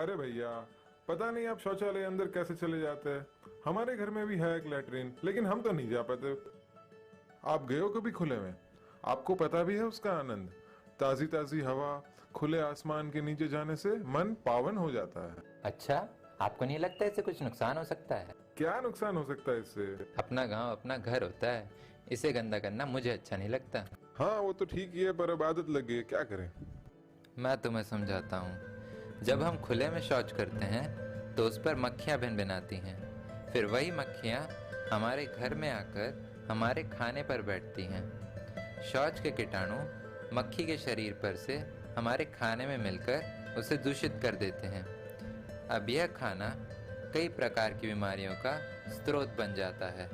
अरे भैया, पता नहीं आप शौचालय अंदर कैसे चले जाते हैं। हमारे घर में भी है एक लैट्रिन, लेकिन हम तो नहीं जा पाते। आप गए हो कभी खुले में? आपको पता भी है उसका आनंद। ताजी ताजी हवा, खुले आसमान के नीचे जाने से मन पावन हो जाता है। अच्छा, आपको नहीं लगता इससे कुछ नुकसान हो सकता है? क्या नुकसान हो सकता है इससे? अपना गांव अपना घर होता है, इसे गंदा करना मुझे अच्छा नहीं लगता। हाँ, वो तो ठीक ही है, पर अब आदत लग गई है, क्या करें। मैं तुम्हें समझाता हूँ। जब हम खुले में शौच करते हैं तो उस पर मक्खियाँ भिनभिनाती हैं। फिर वही मक्खियाँ हमारे घर में आकर हमारे खाने पर बैठती हैं। शौच के कीटाणु मक्खी के शरीर पर से हमारे खाने में मिलकर उसे दूषित कर देते हैं। अब यह खाना कई प्रकार की बीमारियों का स्रोत बन जाता है,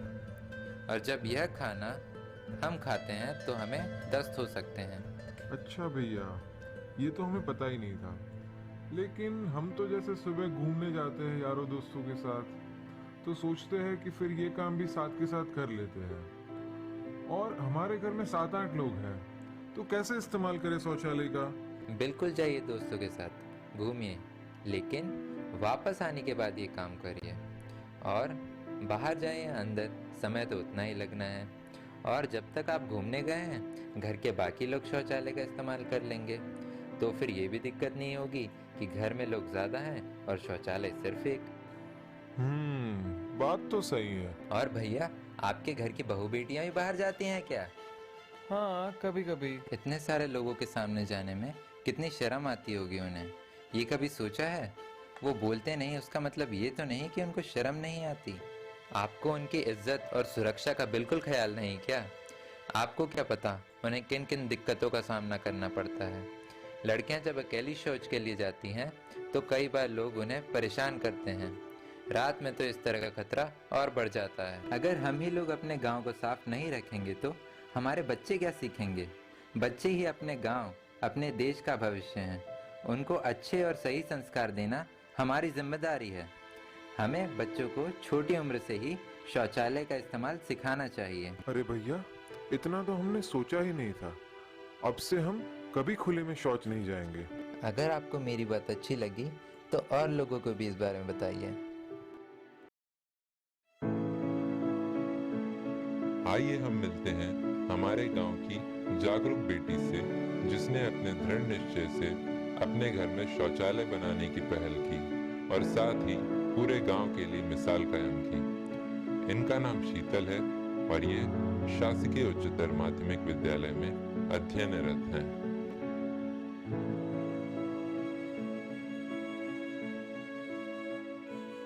और जब यह खाना हम खाते हैं तो हमें दस्त हो सकते हैं। अच्छा भैया, ये तो हमें पता ही नहीं था। लेकिन हम तो जैसे सुबह घूमने जाते हैं यारों दोस्तों के साथ, तो सोचते हैं कि फिर ये काम भी साथ के साथ कर लेते हैं। और हमारे घर में 7-8 लोग हैं, तो कैसे इस्तेमाल करें शौचालय का? बिल्कुल जाइए दोस्तों के साथ, घूमिए, लेकिन वापस आने के बाद ये काम करिए। और बाहर जाए या अंदर, समय तो उतना ही लगना है। और जब तक आप घूमने गए हैं, घर के बाकी लोग शौचालय का इस्तेमाल कर लेंगे, तो फिर ये भी दिक्कत नहीं होगी कि घर में लोग ज़्यादा हैं और शौचालय सिर्फ एक। बात तो सही है। और भैया, आपके घर की बहू बेटियां भी बाहर जाती हैं क्या? हाँ, कभी कभी। इतने सारे लोगों के सामने जाने में कितनी शर्म आती होगी उन्हें। ये कभी सोचा है? वो बोलते नहीं उसका मतलब ये तो नहीं कि उनको शर्म नहीं आती। आपको उनकी इज्जत और सुरक्षा का बिल्कुल ख्याल नहीं क्या? आपको क्या पता उन्हें किन किन दिक्कतों का सामना करना पड़ता है। लड़कियां जब अकेली शौच के लिए जाती हैं तो कई बार लोग उन्हें परेशान करते हैं। रात में तो इस तरह का खतरा और बढ़ जाता है। अगर हम ही लोग अपने गांव को साफ नहीं रखेंगे तो हमारे बच्चे क्या सीखेंगे? बच्चे ही अपने गांव, अपने देश का भविष्य हैं। उनको अच्छे और सही संस्कार देना हमारी जिम्मेदारी है। हमें बच्चों को छोटी उम्र से ही शौचालय का इस्तेमाल सिखाना चाहिए। अरे भैया, इतना तो हमने सोचा ही नहीं था। अब से हम कभी खुले में शौच नहीं जाएंगे। अगर आपको मेरी बात अच्छी लगी तो और लोगों को भी इस बारे में बताइए। आइए हम मिलते हैं हमारे गांव की जागरूक बेटी से, जिसने अपने दृढ़ निश्चय से अपने घर में शौचालय बनाने की पहल की और साथ ही पूरे गांव के लिए मिसाल कायम की। इनका नाम शीतल है और ये शासकीय उच्चतर माध्यमिक विद्यालय में अध्ययनरत हैं।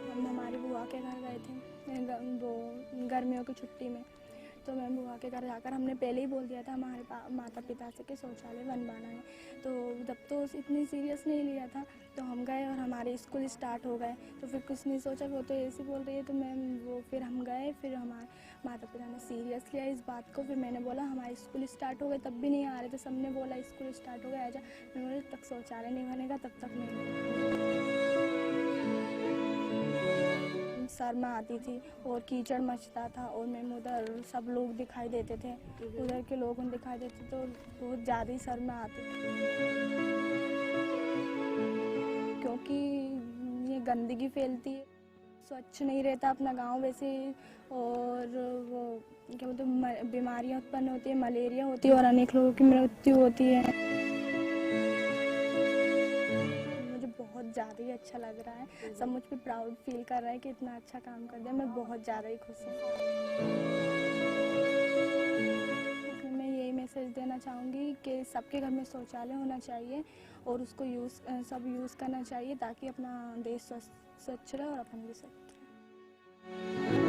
हम हमारी बुआ के घर गए थे वो गर्मियों की छुट्टी में। तो मैं बुआ के घर जाकर हमने पहले ही बोल दिया था हमारे माता पिता से कि शौचालय बनवाना है। तो जब तो इतनी सीरियस नहीं लिया था, तो हम गए और हमारे स्कूल स्टार्ट हो गए। तो फिर कुछ नहीं सोचा, वो तो ऐसे बोल रही है तो फिर हम गए। फिर हमारे माता पिता ने सीरियस लिया इस बात को। फिर मैंने बोला हमारे स्कूल स्टार्ट हो गए, तब भी नहीं आ रहे थे। सबने बोला स्कूल स्टार्ट हो गया आजा। मैंने बोला तक शौचालय नहीं बनेगा तब तक नहीं। शर्मा आती थी और कीचड़ मचता था, और मैम उधर सब लोग दिखाई देते थे, उधर के लोग दिखाई देते तो बहुत ज़्यादा ही शर्मा आती थी, क्योंकि ये गंदगी फैलती है, स्वच्छ नहीं रहता अपना गांव वैसे। और वो क्या बोलते हैं, बीमारियाँ उत्पन्न होती है, मलेरिया होती है और अनेक लोगों की मृत्यु होती है। बहुत ज़्यादा ही अच्छा लग रहा है, सब मुझ पे प्राउड फील कर रहा है कि इतना अच्छा काम कर दिया। मैं बहुत ज़्यादा ही खुश हूँ। इसलिए मैं यही मैसेज देना चाहूँगी कि सबके घर में शौचालय होना चाहिए और उसको सब यूज़ करना चाहिए, ताकि अपना देश स्वच्छ रहे और अपन भी स्वच्छ रहे।